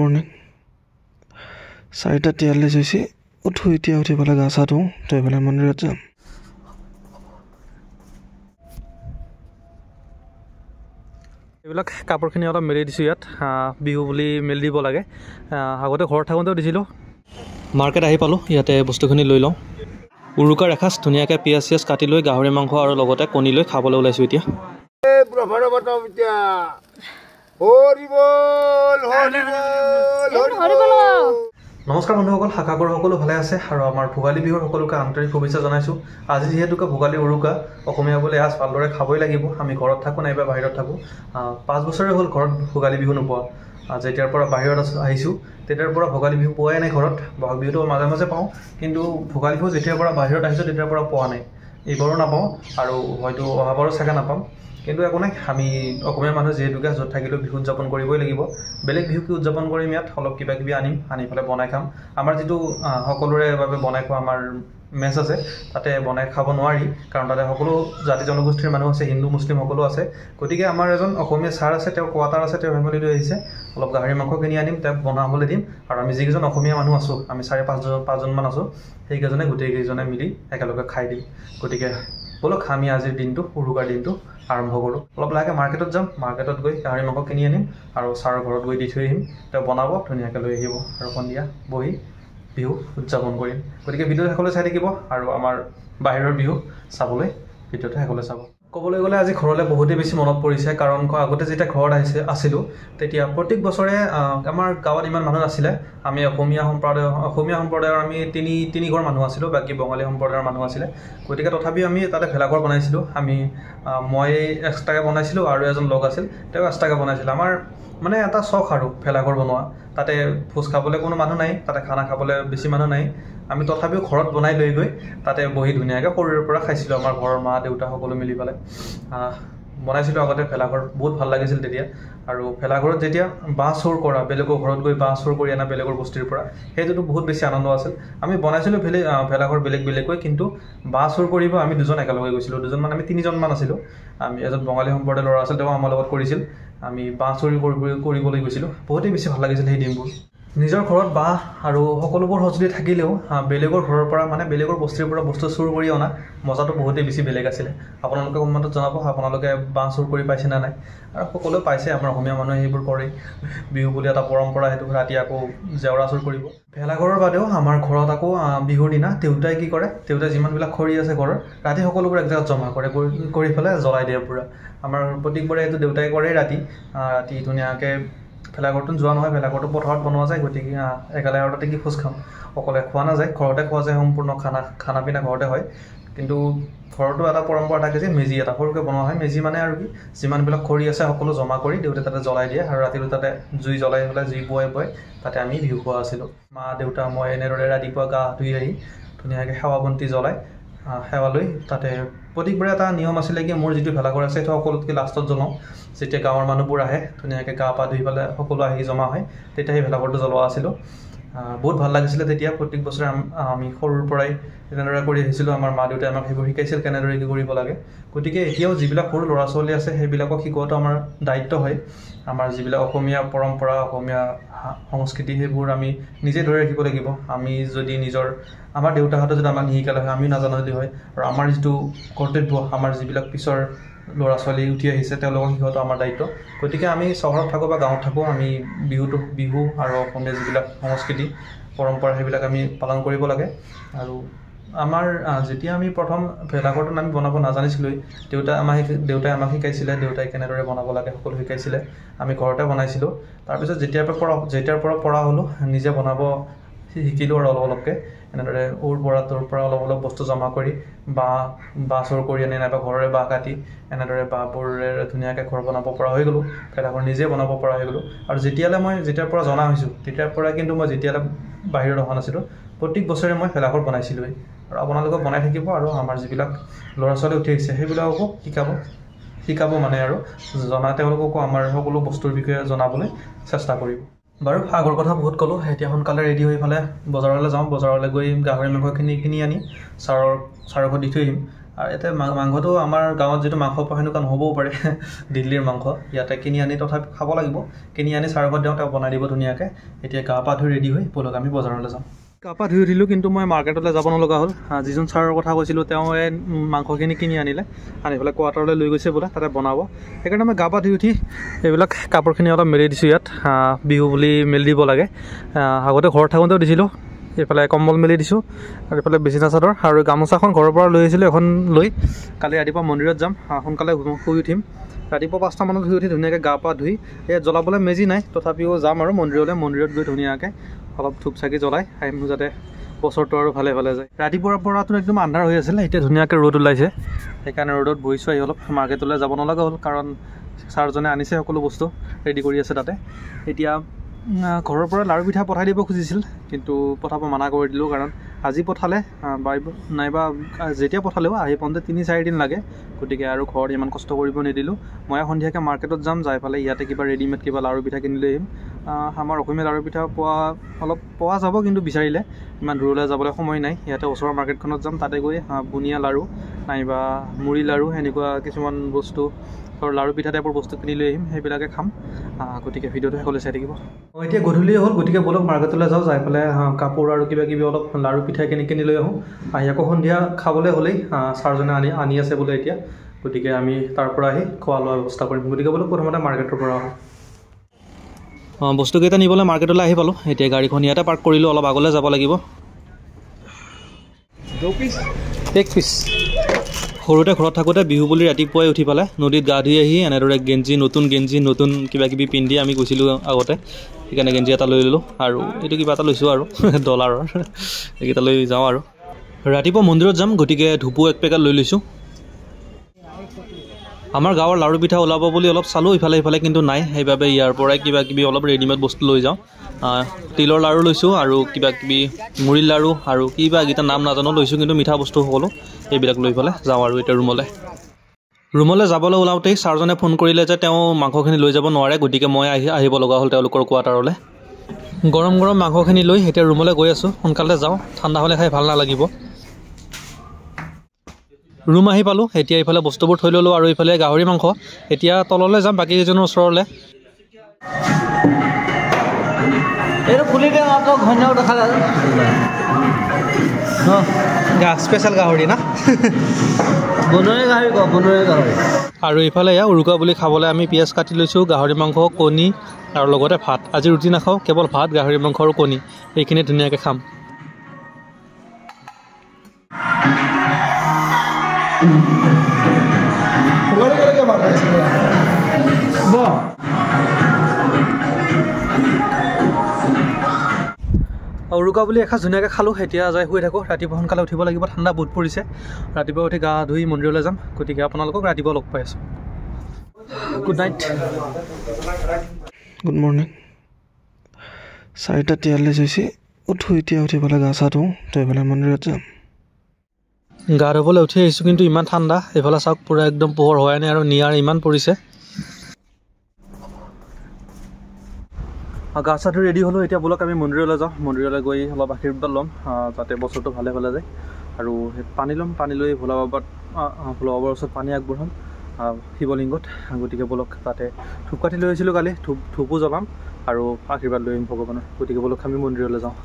morning 4:43 হৈছে উঠি পেলাই গা চা ধুওঁ ধুই পেলাই মন্দিৰত যাম এইবিলাক কাপোৰখিনি অলপ মেলি দিছোঁ ইয়াত বিহু বুলি মেলি দিব লাগে আগতে ঘৰত থাকোঁতেও দিছিলোঁ মাৰ্কেট আহি পালোঁ ইয়াতে বস্তুখিনি লৈ লওঁ উৰুকাৰ এসাঁজ ধুনীয়াকৈ পিঁয়াজ চিয়াজ কাটি লৈ গাহৰি মাংস আৰু লগতে কণী লৈ খাবলৈ ওলাইছোঁ এতিয়া নমস্কাৰ বন্ধুসকল আশা কৰোঁ সকলো ভালে আছে আৰু আমাৰ ভোগালী বিহুৰ সকলোকে আন্তৰিক শুভেচ্ছা জনাইছোঁ আজি যিহেতুকে ভোগালী উৰুকা অসমীয়া বোলে আজ ভালদৰে খাবই লাগিব আমি ঘৰত থাকোঁ নাইবা বাহিৰত থাকোঁ 5 বছৰে হ'ল ঘৰত ভোগালী বিহু নোপোৱা যেতিয়াৰ পৰা বাহিৰত আহিছোঁ তেতিয়াৰ পৰা ভোগালী বিহু পোৱাই নাই ঘৰত বহাগ বিহুটো মাজে মাজে পাওঁ কিন্তু ভোগালী বিহু যেতিয়াৰ পৰা বাহিৰত আহিছোঁ তেতিয়াৰ পৰা পোৱা নাই এইবাৰো নাপাওঁ আৰু হয়তো অহাবাৰো চাগে নাপাম কিন্তু একো নাই আমি অসমীয়া মানুহ যিহেতুকে য'ত থাকিলেও বিহু উদযাপন কৰিবই লাগিব বেলেগ বিহুকে উদযাপন কৰিম ইয়াত অলপ কিবা কিবি আনি পেলাই বনাই খাম আমাৰ যিটো সকলোৰে বাবে বনাই খোৱা আমাৰ মেচ আছে তাতে বনাই খাব নোৱাৰি কাৰণ তাতে সকলো জাতি জনগোষ্ঠীৰ মানুহ আছে হিন্দু মুছলিম সকলো আছে গতিকে আমাৰ এজন অসমীয়া ছাৰ আছে তেওঁৰ কোৱাটাৰ আছে তেওঁ ফেমিলি লৈ আহিছে অলপ গাহৰি মাংস কিনি আনিম তেওঁক বনাবলৈ দিম আৰু আমি যিকেইজন অসমীয়া মানুহ আছোঁ আমি 4-5জনমান আছোঁ সেইকেইজনে গোটেইকেইজনে মিলি একেলগে খাই দিম গতিকে বলক আমি আজিৰ দিনটো উৰুকাৰ দিনটো আৰম্ভ কৰোঁ অলপ লাহেকৈ মাৰ্কেটত যাম মাৰ্কেটত গৈ গাহৰি মাংস কিনি আনিম আৰু ছাৰৰ ঘৰত গৈ দি থৈ আহিম তেওঁ বনাব ধুনীয়াকৈ লৈ আহিব আৰু সন্ধিয়া বহি বিহু উদযাপন কৰিম গতিকে ভিডিঅ'টো সকলোৱে চাই থাকিব আৰু আমাৰ বাহিৰৰ বিহু চাবলৈ ভিডিঅ'টো সকলোৱে চাব ক'বলৈ গ'লে আজি ঘৰলৈ বহুতেই বেছি মনত পৰিছে কাৰণ আগতে যেতিয়া ঘৰত আছিলোঁ তেতিয়া প্ৰত্যেক বছৰে আমাৰ গাঁৱত ইমান মানুহ নাছিলে আমি অসমীয়া সম্প্ৰদায়ৰ আমি তিনি ঘৰ মানুহ আছিলোঁ বাকী বঙালী সম্প্ৰদায়ৰ মানুহ আছিলে গতিকে তথাপিও আমি তাতে ভেলাঘৰ বনাইছিলোঁ মই এক্সট্ৰাকৈ বনাইছিলোঁ আৰু এজন লগ আছিল তেওঁ এক্সট্ৰাকৈ বনাইছিল আমাৰ মানে এটা চখ আৰু ভেলাঘৰ বনোৱা তাতে ভোজ খাবলৈ কোনো মানুহ নাই তাতে খানা খাবলৈ বেছি মানুহ নাই আমি তথাপিও ঘৰত বনাই লৈ গৈ তাতে বহি ধুনীয়াকৈ সৰুৰে পৰা খাইছিলোঁ আমাৰ ঘৰৰ মা দেউতা সকলো মিলি পেলাই বনাইছিলোঁ আগতে ভেলাঘৰ বহুত ভাল লাগিছিল তেতিয়া আৰু ভেলাঘৰত যেতিয়া বাঁহ চুৰ কৰা বেলেগৰ ঘৰত গৈ বাঁহ চুৰ কৰি অনা বেলেগৰ বস্তিৰ পৰা সেইটোতো বহুত বেছি আনন্দ আছিল আমি বনাইছিলোঁ ভেলাঘৰ বেলেগকৈ কিন্তু বাঁহ চুৰ কৰিব আমি দুজন একেলগে গৈছিলোঁ দুজনমান আমি 3জনমান আছিলোঁ আমি এজন বঙালী সম্প্ৰদায়ৰ ল'ৰা আছিল তেওঁ আমাৰ লগত কৰিছিল আমি বাঁহ চুৰি কৰিবলৈ গৈছিলোঁ বহুতেই বেছি ভাল লাগিছিল সেই দিনবোৰ নিজৰ ঘৰত বাঁহ আৰু সকলোবোৰ সঁজুলি থাকিলেও বেলেগৰ ঘৰৰ পৰা মানে বেলেগৰ বস্তিৰ পৰা বস্তু চুৰ কৰি অনা মজাটো বহুতেই বেছি বেলেগ আছিলে আপোনালোকে কমেণ্টত জনাব আপোনালোকে বাঁহ চুৰ কৰি পাইছে নে নাই আৰু সকলোৱে পাইছে আমাৰ অসমীয়া মানুহে সেইবোৰ কৰে বিহু বুলি এটা পৰম্পৰা সেইটো ৰাতি আকৌ জেওৰা চুৰ কৰিব ভেলাঘৰৰ বাদেও আমাৰ ঘৰত আকৌ বিহুৰ দিনা দেউতাই কি কৰে দেউতাই যিমানবিলাক খৰি আছে ঘৰৰ ৰাতি সকলোবোৰ এক জেগাত জমা কৰি পেলাই জ্বলাই দিয়ে পূৰা আমাৰ প্ৰত্যেকবাৰে এইটো দেউতাই কৰে ৰাতি ধুনীয়াকৈ ভেলাঘৰটো যোৱা নহয় ভেলাঘৰটো পথাৰত বনোৱা যায় গতিকে একেলগে আৰু তাতে কি ভোজ খাম অকলে খোৱা নাযায় ঘৰতে খোৱা যায় সম্পূৰ্ণ খানা পিনা ঘৰতে হয় কিন্তু ঘৰতো এটা পৰম্পৰা থাকে যে মেজি এটা সৰুকৈ বনোৱা হয় মেজি মানে আৰু কি যিমানবিলাক খৰি আছে সকলো জমা কৰি দেউতাই তাতে জ্বলাই দিয়ে আৰু ৰাতিটো তাতে জুই জ্বলাই পেলাই জুই পুৱাই তাতে আমি বিহু খোৱা আছিলোঁ মা দেউতা মই এনেদৰে ৰাতিপুৱা গা ধুই আহি ধুনীয়াকৈ সেৱা বন্তি জ্বলাই সেৱা লৈ তাতে প্ৰত্যেকবাৰে এটা নিয়ম আছিলে কি মোৰ যিটো ভেলাঘৰ আছে সেইটো সকলোতকৈ লাষ্টত জ্বলাওঁ যেতিয়া গাঁৱৰ মানুহবোৰ আহে ধুনীয়াকৈ গা পা ধুই পেলাই সকলো আহি জমা হয় তেতিয়া সেই ভেলাঘৰটো জ্বলোৱা আছিলোঁ বহুত ভাল লাগিছিলে তেতিয়া প্ৰত্যেক বছৰে আমি সৰুৰ পৰাই তেনেদৰে কৰি আহিছিলোঁ আমাৰ মা দেউতাই আমাক সেইবোৰ শিকাইছিল কেনেদৰে কি কৰিব লাগে গতিকে এতিয়াও যিবিলাক সৰু ল'ৰা ছোৱালী আছে সেইবিলাকক শিকোৱাটো আমাৰ দায়িত্ব হয় আমাৰ যিবিলাক অসমীয়া পৰম্পৰা অসমীয়া সংস্কৃতি সেইবোৰ আমি নিজে ধৰি ৰাখিব লাগিব আমি যদি আমাৰ দেউতাহঁতে যদি আমাক নিশিকালে হয় আমিও নাজানিলে হয় আৰু আমাৰ যিটো কৰ্তব্য আমাৰ যিবিলাক পিছৰ ল'ৰা ছোৱালী উঠি আহিছে তেওঁলোকক শিকোৱাটো আমাৰ দায়িত্ব গতিকে আমি চহৰত থাকোঁ বা গাঁৱত থাকোঁ আমি বিহু আৰু অসমীয়া যিবিলাক সংস্কৃতি পৰম্পৰা সেইবিলাক আমি পালন কৰিব লাগে আৰু আমাৰ যেতিয়া আমি প্ৰথম ভেলাঘৰটো আমি বনাব নাজানিছিলোঁৱেই দেউতাই আমাক শিকাইছিলে দেউতাই কেনেদৰে বনাব লাগে সকলো শিকাইছিলে আমি ঘৰতে বনাইছিলোঁ তাৰপিছত যেতিয়াৰ পৰা পৰা হ'লোঁ নিজে বনাব শিকিলোঁ আৰু অলপকৈ এনেদৰে তোৰ পৰা অলপ বস্তু জমা কৰি বাঁহ চুৰ কৰি আনি নাইবা ঘৰৰে বাঁহ কাটি এনেদৰে বাঁহবোৰে ধুনীয়াকৈ ঘৰ বনাব পৰা হৈ গ'লোঁ ভেলাঘৰ নিজে বনাব পৰা হৈ গ'লোঁ আৰু যেতিয়াৰ পৰা জনা হৈছোঁ তেতিয়াৰ পৰা কিন্তু মই যেতিয়ালৈ বাহিৰত অহা নাছিলোঁ প্ৰত্যেক বছৰে মই ভেলাঘৰ বনাইছিলোঁৱেই আৰু আপোনালোকক বনাই থাকিব আৰু আমাৰ যিবিলাক ল'ৰা ছোৱালী উঠি আহিছে সেইবিলাককো শিকাব মানে আৰু তেওঁলোককো আমাৰ সকলো বস্তুৰ বিষয়ে জনাবলৈ চেষ্টা কৰিব বাৰু আগৰ কথা বহুত ক'লোঁ এতিয়া সোনকালে ৰেডি হৈ পেলাই বজাৰলৈ যাওঁ বজাৰলৈ গৈ গাহৰি মাংসখিনি কিনি আনি ছাৰৰ ঘৰত দি থৈ আহিম আৰু ইয়াতে মাংসটো আমাৰ গাঁৱত যিটো মাংস পোৱা সেনেকুৱা নহ'বও পাৰে দিল্লীৰ মাংস ইয়াতে কিনি আনি তথাপি খাব লাগিব কিনি আনি ছাৰৰ ঘৰত দিওঁ তেওঁ বনাই দিব ধুনীয়াকৈ এতিয়া গা পা ধুই ৰেডি হৈ ব'লক আমি বজাৰলৈ যাওঁ গা পা ধুই উঠিলোঁ কিন্তু মই মাৰ্কেটলৈ যাব নলগা হ'ল যিজন ছাৰৰ কথা কৈছিলোঁ তেওঁ এই মাংসখিনি কিনি আনিলে আনি পেলাই কোৱাৰ্টাৰলৈ লৈ গৈছে বোলে তাতে বনাব সেইকাৰণে মই গা পা ধুই উঠি এইবিলাক কাপোৰখিনি অলপ মেলি দিছোঁ ইয়াত বিহু বুলি মেলি দিব লাগে আগতে ঘৰত থাকোঁতেও দিছিলোঁ এইফালে কম্বল মেলি দিছোঁ আৰু এইফালে বিচনা চাদৰ আৰু গামোচাখন ঘৰৰ পৰা লৈ আহিছিলোঁ এখন লৈ কালি ৰাতিপুৱা মন্দিৰত যাম সোনকালে শুই উঠিম ৰাতিপুৱা 5টা মানত শুই উঠি ধুনীয়াকৈ গা পা ধুই ইয়াত জ্বলাবলৈ মেজি নাই তথাপিও যাম আৰু মন্দিৰত গৈ ধুনীয়াকৈ অলপ ধূপ চাকি জ্বলাই আহিম যাতে বছৰটো আৰু ভালে ভালে যায় ৰাতিপুৱাৰ পৰাতো একদম আন্ধাৰ হৈ আছিলে এতিয়া ধুনীয়াকৈ ৰ'দ ওলাইছে সেইকাৰণে ৰ'দত বহিছোঁ আহি অলপ মাৰ্কেটলৈ যাব নলগা হ'ল কাৰণ ছাৰজনে আনিছে সকলো বস্তু ৰেডি কৰি আছে তাতে এতিয়া ঘৰৰ পৰা লাড়ু পিঠা পঠাই দিব খুজিছিল কিন্তু পঠাব মানা কৰি দিলোঁ কাৰণ আজি পঠালে নাইবা যেতিয়া পঠালেও আহি পাওঁতে 3-4 দিন লাগে গতিকে আৰু ঘৰত ইমান কষ্ট কৰিব নিদিলোঁ মই সন্ধিয়াকৈ মাৰ্কেটত যাম যাই পেলাই ইয়াতে কিবা ৰেডিমেড কিবা লাড়ু পিঠা কিনি লৈ আহিম আমাৰ অসমীয়া লাড়ু পিঠা পোৱা যাব কিন্তু বিচাৰিলে ইমান দূৰলৈ যাবলৈ সময় নাই ইয়াতে ওচৰৰ মাৰ্কেটখনত যাম তাতে গৈ বুনিয়া লাড়ু নাইবা মুড়ি লাড়ু সেনেকুৱা কিছুমান বস্তু আৰু লাড়ু পিঠা টাইপৰ বস্তু কিনি লৈ আহিম সেইবিলাকে খাম গতিকে ভিডিঅ'টো সকলোৱে চাই থাকিব এতিয়া গধূলি হ'ল গতিকে ব'লক মাৰ্কেটলৈ যাওঁ যাই পেলাই কাপোৰ আৰু কিবা কিবি অলপ লাড়ু পিঠা কিনি লৈ আহোঁ আহি আকৌ সন্ধিয়া খাবলৈ হ'লেই ছাৰজনে আনি আছে বোলে এতিয়া গতিকে আমি তাৰ পৰা আহি খোৱা লোৱাৰ ব্যৱস্থা কৰিম গতিকে ব'লক প্ৰথমতে মাৰ্কেটৰ পৰা আহোঁ বস্তুকেইটা নিবলৈ মাৰ্কেটলৈ আহি পালোঁ এতিয়া গাড়ীখন ইয়াতে পাৰ্ক কৰিলোঁ অলপ আগলৈ যাব লাগিব 1 পিচ সৰুতে ঘৰত থাকোঁতে বিহু বুলি ৰাতিপুৱাই উঠি পেলাই নদীত গা ধুই আহি এনেদৰে নতুন গেঞ্জি নতুন কিবা কিবি পিন্ধি আমি গৈছিলোঁ আগতে সেইকাৰণে গেঞ্জি এটা লৈ ল'লোঁ আৰু এইটো কিবা এটা লৈছোঁ আৰু ডলাৰৰ এইকেইটা লৈ যাওঁ আৰু ৰাতিপুৱা মন্দিৰত যাম গতিকে ধূপো 1 পেকেট লৈ লৈছোঁ আমাৰ গাঁৱৰ লাড়ু পিঠা ওলাব বুলি অলপ চালোঁ ইফালে কিন্তু নাই সেইবাবে ইয়াৰ পৰাই কিবা কিবি অলপ ৰেডিমেড বস্তু লৈ যাওঁ তিলৰ লাড়ু লৈছোঁ আৰু কিবা কিবি মুড়িৰ লাড়ু আৰু কিবা এইকেইটা নাম নাজানো লৈছোঁ কিন্তু মিঠা বস্তু সকলো এইবিলাক লৈ পেলাই যাওঁ আৰু এতিয়া ৰুমলৈ যাবলৈ ওলাওঁতেই ছাৰজনে ফোন কৰিলে যে তেওঁ মাংসখিনি লৈ যাব নোৱাৰে গতিকে মই আহিব লগা হ'ল তেওঁলোকৰ কোৱাৰ্টাৰলৈ গৰম মাংসখিনি লৈ এতিয়া ৰুমলৈ গৈ আছোঁ সোনকালে যাওঁ ঠাণ্ডা হ'লে খাই ভাল নালাগিব ৰুম আহি পালোঁ এতিয়া এইফালে বস্তুবোৰ থৈ ল'লোঁ আৰু এইফালে গাহৰি মাংস এতিয়া তললৈ যাম বাকী কেইজনৰ ওচৰলৈ এইটো খুলি দিয়া ঘন্যাও দেখা যায় স্পেচিয়েল গাহৰি না বনৰীয়া গাহৰি আৰু ইফালে এয়া উৰুকা বুলি খাবলৈ আমি পিঁয়াজ কাটি লৈছোঁ গাহৰি মাংস কণী আৰু লগতে ভাত আজি ৰুটি নাখাওঁ কেৱল ভাত গাহৰি মাংস আৰু কণী এইখিনি ধুনীয়াকৈ খাম উৰুকা বুলি এসাঁজ ধুনীয়াকৈ খালোঁ এতিয়া যাই শুই থাকোঁ ৰাতিপুৱা সোনকালে উঠিব লাগিব ঠাণ্ডা বহুত পৰিছে ৰাতিপুৱা উঠি গা ধুই মন্দিৰলৈ যাম গতিকে আপোনালোকক ৰাতিপুৱা লগ পাই আছোঁ গুড নাইট গুড মৰ্ণিং 4:43 হৈছে উঠি পেলাই গা চা ধুওঁ ধুই পেলাই মন্দিৰত যাম গা ধুবলৈ উঠি আহিছোঁ কিন্তু ইমান ঠাণ্ডা এইফালে চাওক পূৰা একদম পোহৰ হোৱাই নাই আৰু নিয়াৰ ইমান পৰিছে গা চা ধুই ৰেডি হ'লোঁ এতিয়া ব'লক আমি মন্দিৰলৈ যাওঁ মন্দিৰলৈ গৈ অলপ আশীৰ্বাদ ল'ম যাতে বছৰটো ভালে যায় আৰু পানী ল'ম পানী লৈ ভোলা বাবাৰ ওচৰত পানী আগবঢ়াম শিৱলিংগত গতিকে ব'লক তাতে ধূপ কাঠি লৈ আহিছিলোঁ কালি ধূপো জ্বলাম আৰু আশীৰ্বাদ লৈ আহিম ভগৱানৰ গতিকে ব'লক আমি মন্দিৰলৈ যাওঁ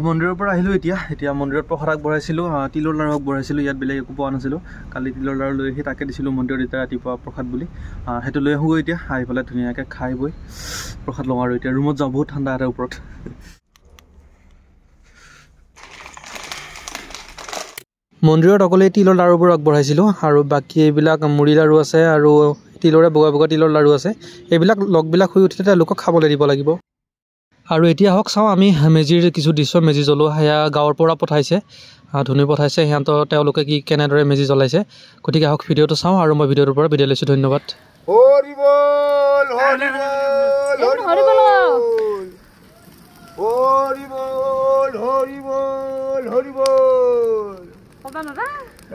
মন্দিৰৰ পৰা আহিলোঁ এতিয়া মন্দিৰত প্ৰসাদ আগবঢ়াইছিলোঁ তিলৰ লাড়ু আগবঢ়াইছিলোঁ ইয়াত বেলেগ একো পোৱা নাছিলোঁ কালি তিলৰ লাড়ু লৈ আহি তাকে দিছিলোঁ মন্দিৰত এতিয়া ৰাতিপুৱা প্ৰসাদ বুলি সেইটো লৈ আহোঁগৈ এতিয়া আহি পেলাই ধুনীয়াকৈ খাই বৈ প্ৰসাদ লওঁ আৰু এতিয়া ৰুমত যাওঁ বহুত ঠাণ্ডা এটা ওপৰত মন্দিৰত অকলে তিলৰ লাড়ুবোৰ আগবঢ়াইছিলোঁ আৰু বাকী এইবিলাক মুড়ি লাড়ু আছে আৰু তিলৰে বগা বগা তিলৰ লাড়ু আছে এইবিলাক লগবিলাক শুই উঠিলে তেওঁলোকক খাবলৈ দিব লাগিব আৰু এতিয়া হওক চাওঁ আমি মেজিৰ কিছু দৃশ্য মেজি জ্বলোৱা সেয়া গাঁৱৰ পৰা পঠাইছে ধুনী পঠাইছে তেওঁলোকে কি কেনেদৰে মেজি জ্বলাইছে গতিকে আহক ভিডিঅ'টো চাওঁ আৰু মই ভিডিঅ'টোৰ পৰা বিদায় লৈছোঁ ধন্যবাদ হৰি বল হৰি বল হৰি বল হৰি বল হৰি বল হৰি বল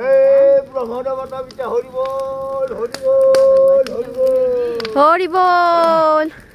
এই ব্ৰহ্মদ মাতা পিতা হৰি বল হৰি বল হৰি বল হৰি বল